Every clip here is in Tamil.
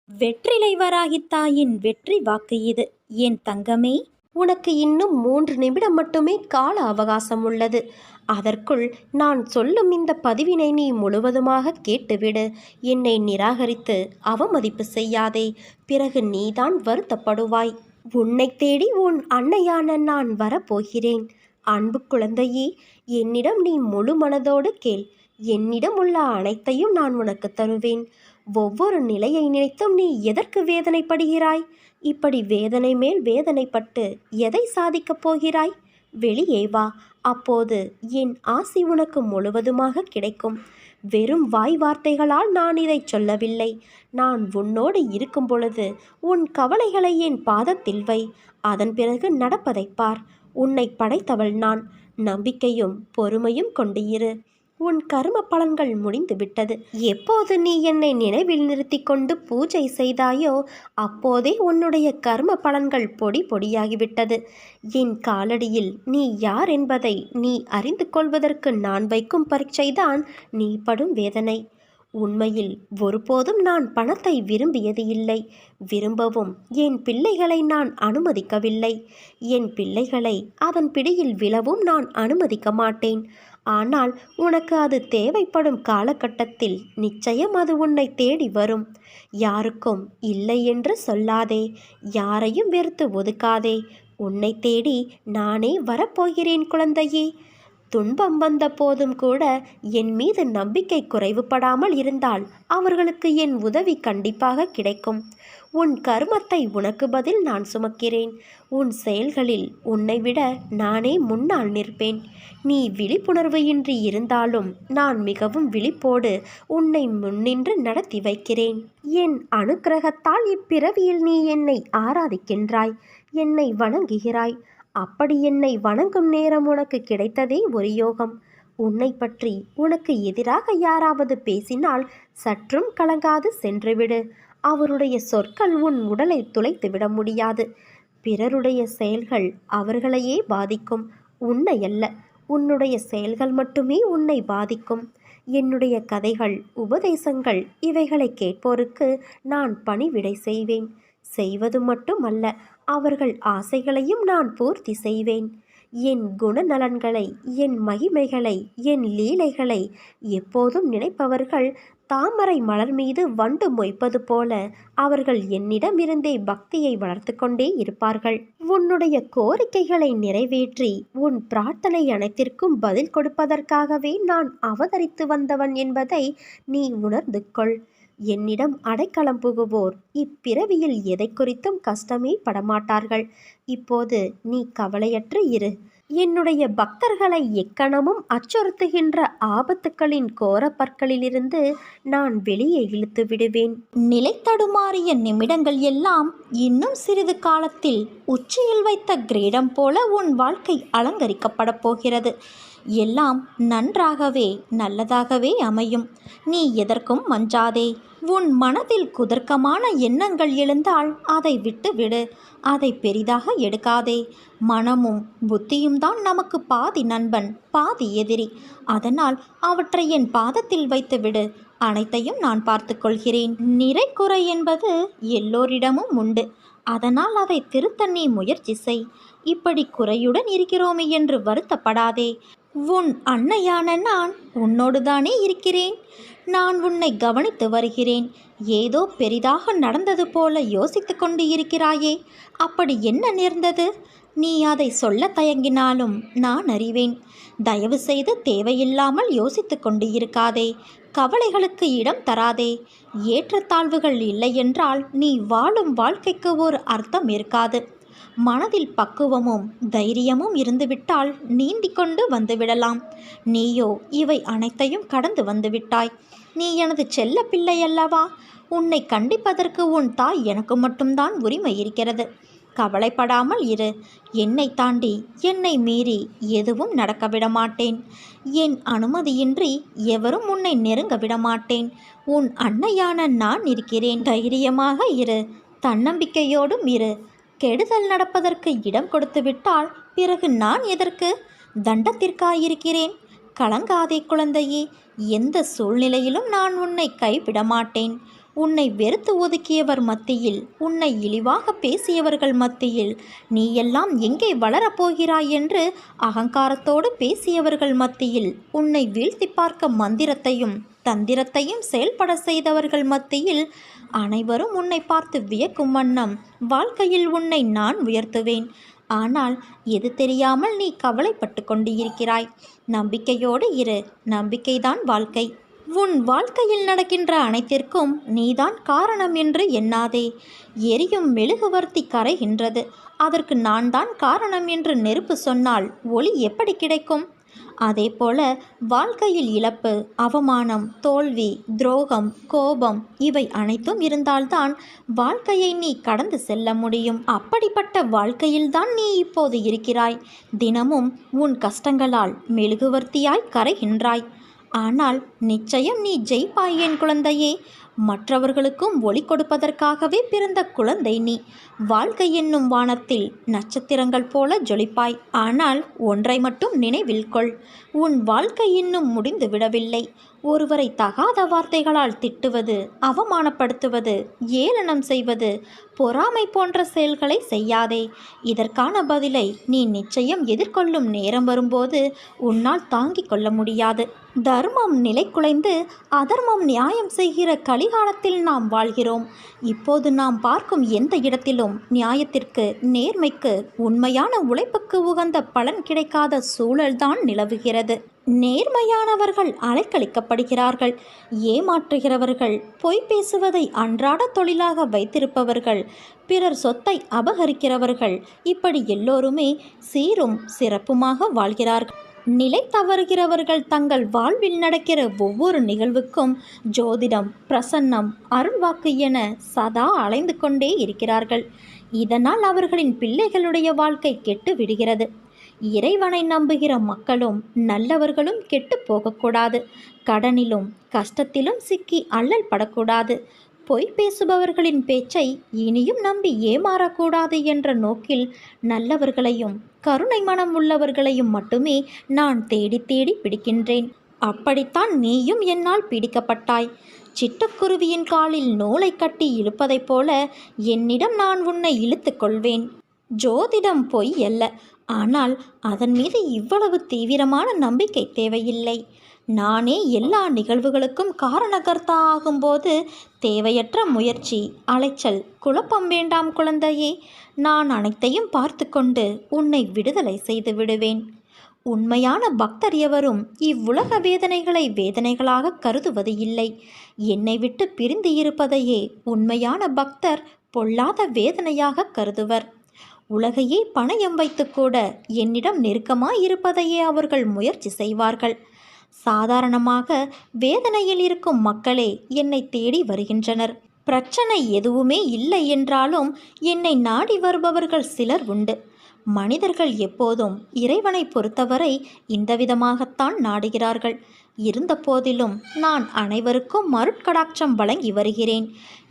வெற்றிலை வராகித் தாயின் வெற்றி வாக்கு இது. என் தங்கமே, உனக்கு இன்னும் 3 நிமிடம் மட்டுமே கால அவகாசம் உள்ளது. அதற்குள் நான் சொல்லும் இந்த பதிவினை நீ முழுவதுமாக கேட்டுவிடு. என்னை நிராகரித்து அவமதிப்பு செய்யாதே. பிறகு நீதான் வருத்தப்படுவாய். உன்னை தேடி உன் அன்னையான நான் வரப்போகிறேன். அன்பு குழந்தையே, என்னிடம் நீ முழு மனதோடு கேள். என்னிடம் உள்ள அனைத்தையும் நான் உனக்கு தருவேன். ஒவ்வொரு நிலையை நினைத்தும் நீ எதற்கு வேதனைப்படுகிறாய்? இப்படி வேதனை மேல் வேதனைப்பட்டு எதை சாதிக்கப் போகிறாய்? வெளியே வா. அப்போது என் ஆசி உனக்கு முழுவதுமாக கிடைக்கும். வெறும் வாய் வார்த்தைகளால் நான் இதை சொல்லவில்லை. நான் உன்னோடு இருக்கும் பொழுது உன் கவலைகளை என் பாதத்தில் வை. அதன் பிறகு நடப்பதை பார். உன்னை படைத்தவள் நான். நம்பிக்கையும் பொறுமையும் கொண்டு இரு. உன் கர்ம பலன்கள் முடிந்துவிட்டது. எப்போது நீ என்னை நினைவில் நிறுத்தி கொண்டு பூஜை செய்தாயோ அப்போதே உன்னுடைய கர்ம பலன்கள் பொடி பொடியாகிவிட்டது. என் காலடியில் நீ யார் என்பதை நீ அறிந்து கொள்வதற்கு நான் வைக்கும் பரீட்சைதான் நீ படும் வேதனை. உண்மையில் ஒருபோதும் நான் பணத்தை விரும்பியது இல்லை. விரும்பவும் என் பிள்ளைகளை நான் அனுமதிக்கவில்லை. என் பிள்ளைகளை அதன் பிடியில் விழவும் நான் அனுமதிக்க மாட்டேன். ஆனால் உனக்கு அது தேவைப்படும் காலகட்டத்தில் நிச்சயம் அது உன்னை தேடி வரும். யாருக்கும் இல்லை என்று சொல்லாதே. யாரையும் வெறுத்து ஒதுக்காதே. உன்னை தேடி நானே வரப்போகிறேன் குழந்தையே. துன்பம் வந்த போதும் கூட என் மீது நம்பிக்கை குறைவுபடாமல் இருந்தால் அவர்களுக்கு என் உதவி கண்டிப்பாக கிடைக்கும். உன் கர்மத்தை உனக்கு பதில் நான் சுமக்கிறேன். உன் செயல்களில் உன்னை விட நானே முன்னால் நிற்பேன். நீ விழிப்புணர்வு இன்றி இருந்தாலும் நான் மிகவும் விழிப்போடு உன்னை முன்னின்று நடத்தி வைக்கிறேன். என் அனுக்கிரகத்தால் இப்பிறவியில் நீ என்னை ஆராதிக்கின்றாய், என்னை வணங்குகிறாய். அப்படி என்னை வணங்கும் நேரம் உனக்கு கிடைத்ததே ஒரு யோகம். உன்னை பற்றி உனக்கு எதிராக யாராவது பேசினால் சற்றும் கலங்காது சென்றுவிடு. அவருடைய சொற்கள் உன் உடலை துளைத்துவிட முடியாது. பிறருடைய செயல்கள் அவர்களையே பாதிக்கும், உன்னை அல்ல. உன்னுடைய செயல்கள் மட்டுமே உன்னை பாதிக்கும். என்னுடைய கதைகள், உபதேசங்கள் இவைகளை கேட்போருக்கு நான் பணிவிடை செய்வேன். செய்வது மட்டுமல்ல, அவர்கள் ஆசைகளையும் நான் பூர்த்தி செய்வேன். என் குணநலன்களை, என் மகிமைகளை, என் லீலைகளை எப்போதும் நினைப்பவர்கள் தாமரை மலர் மீது வண்டு மொய்ப்பது போல அவர்கள் என்னிடமிருந்தே பக்தியை வளர்த்து கொண்டே இருப்பார்கள். உன்னுடைய கோரிக்கைகளை நிறைவேற்றி உன் பிரார்த்தனை அனைத்திற்கும் பதில் கொடுப்பதற்காகவே நான் அவதரித்து வந்தவன் என்பதை நீ உணர்ந்து கொள். என்னிடம் அடைக்கலம் புகுவோர் இப்பிறவியில் எதை குறித்தும் கஷ்டமே படமாட்டார்கள். இப்போது நீ கவலையற்று இரு. என்னுடைய பக்தர்களை எக்கணமும் அச்சுறுத்துகின்ற ஆபத்துக்களின் கோர பற்களிலிருந்து நான் வெளியே இழுத்து விடுவேன். நிலை தடுமாறிய நிமிடங்கள் எல்லாம் இன்னும் சிறிது காலத்தில் உச்சியில் வைத்த கிரீடம் போல உன் வாழ்க்கை அலங்கரிக்கப்பட போகிறது. எல்லாம் நன்றாகவே நல்லதாகவே அமையும். நீ எதற்கும் மஞ்சாதே. உன் மனதில் குதர்க்கமான எண்ணங்கள் எழுந்தால் அதை விட்டுவிடு. அதை பெரிதாக எடுக்காதே. மனமும் புத்தியும் தான் நமக்கு பாதி நண்பன், பாதி எதிரி. அதனால் அவற்றை என் பாதத்தில் வைத்துவிடு. அனைத்தையும் நான் பார்த்து கொள்கிறேன். நிறை குறை என்பது எல்லோரிடமும் உண்டு. அதனால் அதை திருத்த நீ முயற்சி செய். இப்படி குறையுடன் இருக்கிறோமே என்று வருத்தப்படாதே. உன் அன்னையான நான் உன்னோடுதானே இருக்கிறேன். நான் உன்னை கவனித்து வருகிறேன். ஏதோ பெரிதாக நடந்தது போல யோசித்து கொண்டு இருக்கிறாயே, அப்படி என்ன நேர்ந்தது? நீ அதை சொல்ல தயங்கினாலும் நான் அறிவேன். தயவு செய்து தேவையில்லாமல் யோசித்து கொண்டு இருக்காதே. கவலைகளுக்கு இடம் தராதே. ஏற்றத்தாழ்வுகள் இல்லை என்றால் நீ வாழும் வாழ்க்கைக்கு ஒரு அர்த்தம் இருக்காது. மனதில் பக்குவமும் தைரியமும் இருந்துவிட்டால் நீந்தி கொண்டு வந்துவிடலாம். நீயோ இவை அனைத்தையும் கடந்து வந்துவிட்டாய். நீ எனது செல்ல பிள்ளை அல்லவா? உன்னை கண்டிப்பதற்கு உன் தாய் எனக்கு மட்டும்தான் உரிமை இருக்கிறது. கவலைப்படாமல் இரு. என்னை தாண்டி, என்னை மீறி எதுவும் நடக்க விடமாட்டேன். என் அனுமதியின்றி எவரும் உன்னை நெருங்க விடமாட்டேன். உன் அன்னையான நான் இருக்கிறேன். தைரியமாக இரு. தன்னம்பிக்கையோடும் இரு. கெடுதல் நடப்பதற்கு இடம் கொடுத்துவிட்டால் பிறகு நான் எதற்கு? தண்டத்திற்காயிருக்கிறேன். கலங்காதே குழந்தையே. எந்த சூழ்நிலையிலும் நான் உன்னை கைவிட மாட்டேன். உன்னை வெறுத்து ஒதுக்கியவர் மத்தியில், உன்னை இழிவாக பேசியவர்கள் மத்தியில் நீ எல்லாம் எங்கே வளரப்போகிறாய் என்று அகங்காரத்தோடு பேசியவர்கள் மத்தியில், உன்னை வீழ்த்தி பார்க்க மந்திரத்தையும் தந்திரத்தையும் செயல்பட செய்தவர்கள் மத்தியில் அனைவரும் உன்னை பார்த்து வியக்கும் வண்ணம் வாழ்க்கையில் உன்னை நான் உயர்த்துவேன். ஆனால் எது தெரியாமல் நீ கவலைப்பட்டு கொண்டு இருக்கிறாய். நம்பிக்கையோடு இரு. நம்பிக்கைதான் வாழ்க்கை. உன் வாழ்க்கையில் நடக்கின்ற அனைத்திற்கும் நீதான் காரணம் என்று எண்ணாதே. எரியும் மெழுகுவர்த்தி கரைகின்றது. அதற்கு நான் தான் காரணம் என்று நெருப்பு சொன்னால் ஒளி எப்படி கிடைக்கும்? அதேபோல வாழ்க்கையில் இழப்பு, அவமானம், தோல்வி, துரோகம், கோபம் இவை அனைத்தும் இருந்தால்தான் வாழ்க்கையை நீ கடந்து செல்ல முடியும். அப்படிப்பட்ட வாழ்க்கையில்தான் நீ இப்போது இருக்கிறாய். தினமும் உன் கஷ்டங்களால் மெழுகுவர்த்தியாய் கரைகின்றாய். ஆனால் நிச்சயம் நீ ஜெயிப்பாய் என் குழந்தையே. மற்றவர்களுக்கும் ஒளி கொடுப்பதற்காகவே பிறந்த குழந்தை நீ. வாழ்க்கை என்னும் வானத்தில் நட்சத்திரங்கள் போல ஜொலிப்பாய். ஆனால் ஒன்றை மட்டும் நினைவில் கொள், உன் வாழ்க்கை இன்னும் முடிந்து விடவில்லை. ஒருவரை தகாத வார்த்தைகளால் திட்டுவது, அவமானப்படுத்துவது, ஏளனம் செய்வது, பொறாமை போன்ற செயல்களை செய்யாதே. இதற்கான பதிலை நீ நிச்சயம் எதிர்கொள்ளும் நேரம் வரும்போது உன்னால் தாங்கிக் கொள்ள முடியாது. தர்மம் நிலைகுலைந்து அதர்மம் நியாயம் செய்கிற கலிகாலத்தில் நாம் வாழ்கிறோம். இப்போது நாம் பார்க்கும் எந்த இடத்திலும் நியாயத்திற்கு, நேர்மைக்கு, உண்மையான உழைப்புக்கு உகந்த பலன் கிடைக்காத சூழல்தான் நிலவுகிறது. நேர்மையானவர்கள் அலைக்கழிக்கப்படுகிறார்கள். ஏமாற்றுகிறவர்கள், பொய் பேசுவதை அன்றாட தொழிலாக வைத்திருப்பவர்கள், பிறர் சொத்தை அபகரிக்கிறவர்கள், இப்படி எல்லோருமே சீரும் சிறப்புமாக வாழ்கிறார்கள். நிலை தவறுகிறவர்கள் தங்கள் வாழ்வில் நடக்கிற ஒவ்வொரு நிகழ்வுக்கும் ஜோதிடம், பிரசன்னம், அருள்வாக்கு என சதா அலைந்து கொண்டே இருக்கிறார்கள். இதனால் அவர்களின் பிள்ளைகளுடைய வாழ்க்கை கெட்டு விடுகிறது. இறைவனை நம்புகிற மக்களும் நல்லவர்களும் கெட்டு போகக்கூடாது. கடனிலும் கஷ்டத்திலும் சிக்கி அல்லல் படக்கூடாது. பொய் பேசுபவர்களின் பேச்சை இனியும் நம்பி ஏமாறக்கூடாது என்ற நோக்கில் நல்லவர்களையும் கருணை மனம் உள்ளவர்களையும் மட்டுமே நான் தேடி தேடி பிடிக்கின்றேன். அப்படித்தான் நீயும் என்னால் பிடிக்கப்பட்டாய். சிட்டுக்குருவியின் காலில் நூலை கட்டி இழுப்பதைப் போல என்னிடம் நான் உன்னை இழுத்து கொள்வேன். ஜோதிடம் பொய் அல்ல. ஆனால் அதன் மீது இவ்வளவு தீவிரமான நம்பிக்கை தேவையில்லை. நானே எல்லா நிகழ்வுகளுக்கும் காரணகர்த்தா ஆகும்போது தேவையற்ற முயற்சி, அலைச்சல், குழப்பம் வேண்டாம் குழந்தையே. நான் அனைத்தையும் பார்த்து கொண்டு உன்னை விடுதலை செய்து விடுவேன். உண்மையான பக்தர் எவரும் இவ்வுலக வேதனைகளை வேதனைகளாக கருதுவது இல்லை. என்னை விட்டு பிரிந்து இருப்பதையே உண்மையான பக்தர் பொல்லாத வேதனையாக கருதுவர். உலகையே பணயம் வைத்து கூட என்னிடம் நெருக்கமாய் இருப்பதையே அவர்கள் முயற்சி செய்வார்கள். சாதாரணமாக வேதனையில் இருக்கும் மக்களே என்னை தேடி வருகின்றனர். பிரச்சனை எதுவுமே இல்லை என்றாலும் என்னை நாடி வருபவர்கள் சிலர் உண்டு. மனிதர்கள் எப்போதும் இறைவனை பொறுத்தவரை இந்த விதமாகத்தான் நாடுகிறார்கள். இருந்த போதிலும் நான் அனைவருக்கும் மருட்கடாட்சம் வழங்கி வருகிறேன்.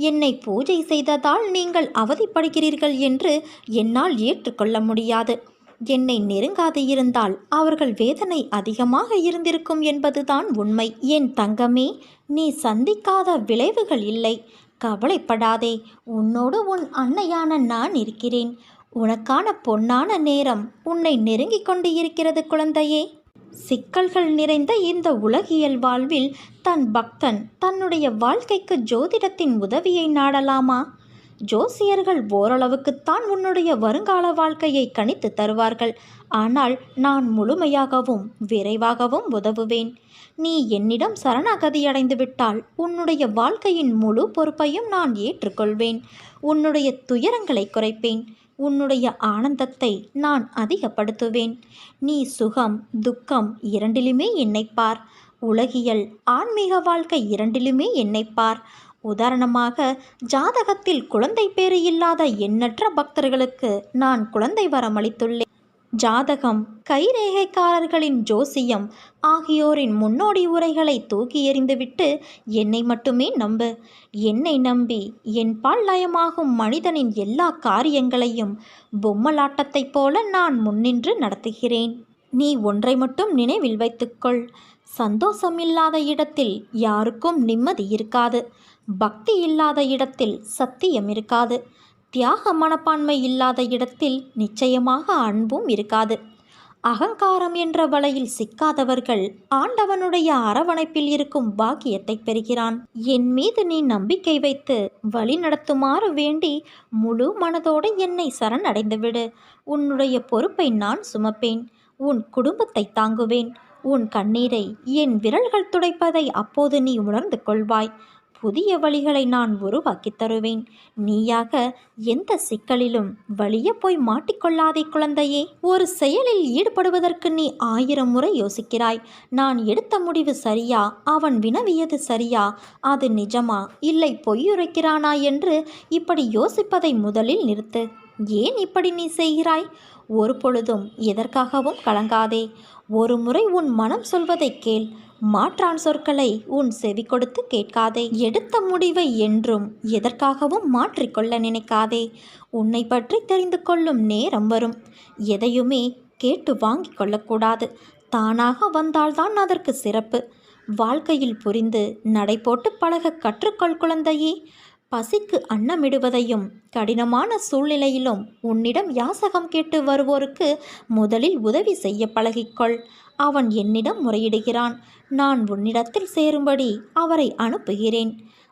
என்னை பூஜை செய்ததால் நீங்கள் அவதிப்படுகிறீர்கள் என்று என்னால் ஏற்றுக்கொள்ள முடியாது. என்னை நெருங்காது இருந்தால் அவர்கள் வேதனை அதிகமாக இருந்திருக்கும் என்பதுதான் உண்மை. என் தங்கமே, நீ சந்திக்காத விளைவுகள் இல்லை. கவலைப்படாதே. உன்னோடு உன் அன்னையான நான் இருக்கிறேன். உனக்கான பொன்னான நேரம் உன்னை நெருங்கிக் கொண்டு இருக்கிறது குழந்தையே. சிக்கல்கள் நிறைந்த இந்த உலகியல் வாழ்வில் தன் பக்தன் தன்னுடைய வாழ்க்கைக்கு ஜோதிடத்தின் உதவியை நாடலாமா? ஜோசியர்கள் ஓரளவுக்குத்தான் உன்னுடைய வருங்கால வாழ்க்கையை கணித்து தருவார்கள். ஆனால் நான் முழுமையாகவும் விரைவாகவும் உதவுவேன். நீ என்னிடம் சரணாகதியடைந்து விட்டால் உன்னுடைய வாழ்க்கையின் முழு பொறுப்பையும் நான் ஏற்றுக்கொள்வேன். உன்னுடைய துயரங்களை குறைப்பேன். உன்னுடைய ஆனந்தத்தை நான் அதிகப்படுத்துவேன். நீ சுகம், துக்கம் இரண்டிலுமே என்னைப்பார். உலகியல், ஆன்மீக வாழ்க்கை இரண்டிலுமே என்னைப்பார். உதாரணமாக, ஜாதகத்தில் குழந்தை பேறு இல்லாத எண்ணற்ற பக்தர்களுக்கு நான் குழந்தை வரம் அளித்துள்ளேன். ஜாதகம், கைரேகைக்காரர்களின் ஜோசியம் ஆகியோரின் முன்னோடி உரைகளை தூக்கி எறிந்துவிட்டு என்னை மட்டுமே நம்பு. என்னை நம்பி என் பால் லயமாகும் மனிதனின் எல்லா காரியங்களையும் பொம்மலாட்டத்தைப் போல நான் முன்னின்று நடத்துகிறேன். நீ ஒன்றை மட்டும் நினைவில் வைத்துக்கொள். சந்தோஷம் இல்லாத இடத்தில் யாருக்கும் நிம்மதி இருக்காது. பக்தி இல்லாத இடத்தில் சத்தியம் இருக்காது. தியாக மனப்பான்மை இல்லாத இடத்தில் நிச்சயமாக அன்பும் இருக்காது. அகங்காரம் என்ற வலையில் சிக்காதவர்கள் ஆண்டவனுடைய அரவணைப்பில் இருக்கும் பாக்கியத்தை பெறுகிறான். என் மீது நீ நம்பிக்கை வைத்து வழி நடத்துமாறு வேண்டி முழு மனதோடு என்னை சரணடைந்துவிடு. உன்னுடைய பொறுப்பை நான் சுமப்பேன். உன் குடும்பத்தை தாங்குவேன். உன் கண்ணீரை என் விரல்கள் துடைப்பதை அப்போது நீ உணர்ந்து கொள்வாய். புதிய வழிகளை நான் உருவாக்கித் தருவேன். நீயாக எந்த சிக்கலிலும் வலிய போய் மாட்டிக்கொள்ளாதே குழந்தையே. ஒரு செயலில் ஈடுபடுவதற்கு நீ 1000 முறை யோசிக்கிறாய். நான் எடுத்த முடிவு சரியா, அவன் வினவியது சரியா, அது நிஜமா இல்லை பொய்யுரைக்கிறானா என்று இப்படி யோசிப்பதை முதலில் நிறுத்து. ஏன் இப்படி நீ செய்கிறாய்? ஒரு பொழுதும் எதற்காகவும் கலங்காதே. ஒரு முறை உன் மனம் சொல்வதை கேள். மாற்றான் சொற்களை உன் செவி கொடுத்து கேட்காதே. எடுத்த முடிவை என்றும் எதற்காகவும் மாற்றிக்கொள்ள நினைக்காதே. உன்னை பற்றி தெரிந்து கொள்ளும் நேரம் வரும். எதையுமே கேட்டு வாங்கி கொள்ளக்கூடாது. தானாக வந்தால்தான் அதற்கு சிறப்பு. வாழ்க்கையில் புரிந்து நடை போட்டு பழக கற்றுக்கொள் குழந்தையே. பசிக்கு அன்னமிடுவதையும் கடினமான சூழ்நிலையிலும் உன்னிடம் யாசகம் கேட்டு வருவோருக்கு முதலில் உதவி செய்ய பழகிக்கொள். அவன் என்னிடம் முறையிடுகிறான். நான் உன்னிடத்தில் சேரும்படி அவரை அனுப்புகிறேன்.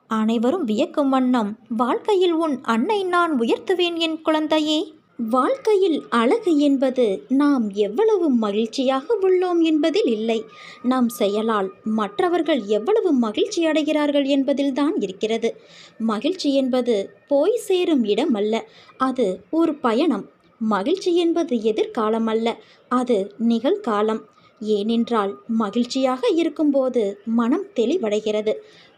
அனைவரும் வியக்கும் வண்ணம் வாழ்க்கையில் உன் அன்னை நான் உயர்த்துவேன் என் குழந்தையே. வாழ்க்கையில் அழகு என்பது நாம் எவ்வளவு மகிழ்ச்சியாக உள்ளோம் என்பதில் இல்லை, நம் செயலால் மற்றவர்கள் எவ்வளவு மகிழ்ச்சி அடைகிறார்கள் என்பதில்தான் இருக்கிறது. மகிழ்ச்சி என்பது போய் சேரும் இடம் அல்ல, அது ஒரு பயணம். மகிழ்ச்சி என்பது எதிர்காலம் அல்ல, அது நிகழ்காலம். ஏனென்றால் மகிழ்ச்சியாக இருக்கும்போது மனம் தெளிவடைகிறது.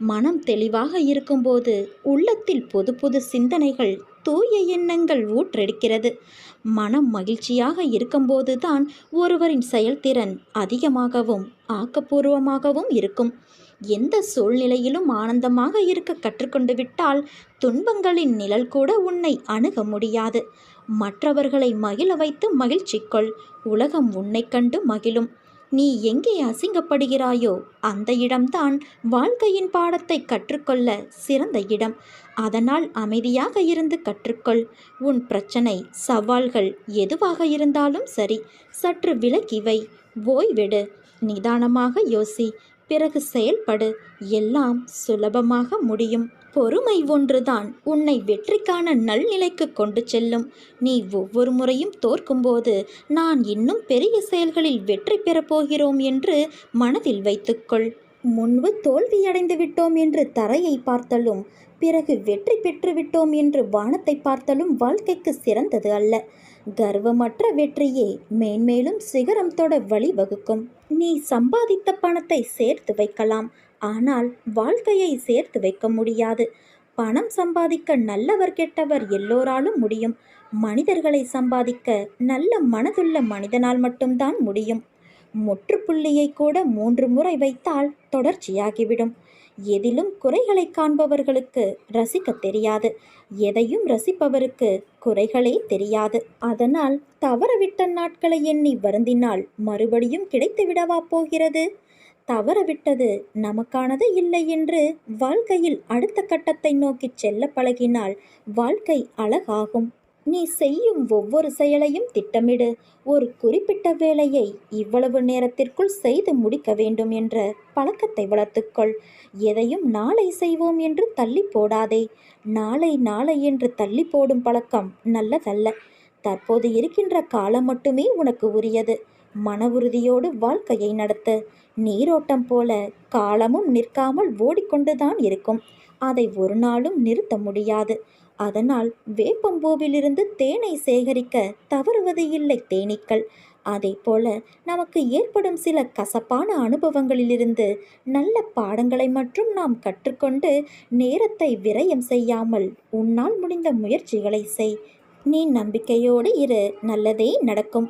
மனம் தெளிவாக இருக்கும்போது உள்ளத்தில் புது புது சிந்தனைகள், தூய எண்ணங்கள் ஊற்றெடுக்கிறது. மனம் மகிழ்ச்சியாக இருக்கும்போது தான் ஒருவரின் செயல்திறன் அதிகமாகவும் ஆக்கப்பூர்வமாகவும் இருக்கும். எந்த சூழ்நிலையிலும் ஆனந்தமாக இருக்க கற்றுக்கொண்டு விட்டால் துன்பங்களின் நிழல் கூட உன்னை அணுக முடியாது. மற்றவர்களை மகிழ வைத்து மகிழ்ச்சிக்கொள். உலகம் உன்னை கண்டு மகிழும். நீ எங்கே அசிங்கப்படுகிறாயோ அந்த இடம்தான் வாழ்க்கையின் பாடத்தை கற்றுக்கொள்ள சிறந்த இடம். அதனால் அமைதியாக இருந்து கற்றுக்கொள். உன் பிரச்சனை, சவால்கள் எதுவாக இருந்தாலும் சரி, சற்று விலக்கி வை. ஓய்வெடு. நிதானமாக யோசி. பிறகு செயல்படு. எல்லாம் சுலபமாக முடியும். பொறுமை ஒன்றுதான் உன்னை வெற்றிக்கான நல்நிலைக்கு கொண்டு செல்லும். நீ ஒவ்வொரு முறையும் தோற்கும்போது நான் இன்னும் பெரிய செயல்களில் வெற்றி பெறப் போகிறோம் என்று மனதில் வைத்துக்கொள். முன்பு தோல்வியடைந்து விட்டோம் என்று தரையை பார்த்தலும், பிறகு வெற்றி பெற்றுவிட்டோம் என்று வானத்தை பார்த்தலும் வாழ்க்கைக்கு சிறந்தது அல்ல. கர்வமற்ற வெற்றியே மேன்மேலும் சிகரம் தொட வழிவகுக்கும். நீ சம்பாதித்த பணத்தை சேர்த்து வைக்கலாம், ஆனால் வாழ்க்கையை சேர்த்து வைக்க முடியாது. பணம் சம்பாதிக்க நல்லவர் கெட்டவர் எல்லோராலும் முடியும். மனிதர்களை சம்பாதிக்க நல்ல மனதுள்ள மனிதனால் மட்டும்தான் முடியும். முற்றுப்புள்ளியை கூட 3 முறை வைத்தால் தொடர்ச்சியாகிவிடும். எதிலும் குறைகளை காண்பவர்களுக்கு ரசிக்க தெரியாது. எதையும் ரசிப்பவருக்கு குறைகளே தெரியாது. அதனால் தவறவிட்ட நாட்களை எண்ணி வருந்தினால் மறுபடியும் கிடைத்து விடவா போகிறது? தவறவிட்டது நமக்கானது இல்லை என்று வாழ்க்கையில் அடுத்த கட்டத்தை நோக்கி செல்ல பழகினால் வாழ்க்கை அழகாகும். நீ செய்யும் ஒவ்வொரு செயலையும் திட்டமிடு. ஒரு குறிப்பிட்ட வேலையை இவ்வளவு நேரத்திற்குள் செய்து முடிக்க வேண்டும் என்ற பழக்கத்தை வளர்த்துக்கொள். எதையும் நாளை செய்வோம் என்று தள்ளி போடாதே. நாளை நாளை என்று தள்ளி போடும் பழக்கம் நல்லதல்ல. தற்போது இருக்கின்ற காலம் மட்டுமே உனக்கு உரியது. மன உறுதியோடு வாழ்க்கையை நடத்து. நீரோட்டம் போல காலமும் நிற்காமல் ஓடிக்கொண்டுதான் இருக்கும். அதை ஒரு நாளும் நிறுத்த முடியாது. அதனால் வேப்பம்பூவிலிருந்து தேனை சேகரிக்க தவறுவது இல்லை தேனீக்கள். அதே போல நமக்கு ஏற்படும் சில கசப்பான அனுபவங்களிலிருந்து நல்ல பாடங்களை மட்டும் நாம் கற்றுக்கொண்டு நேரத்தை விரயம் செய்யாமல் உன்னால் முடிந்த முயற்சிகளை செய். நீ நம்பிக்கையோடு இரு, நல்லதே நடக்கும்.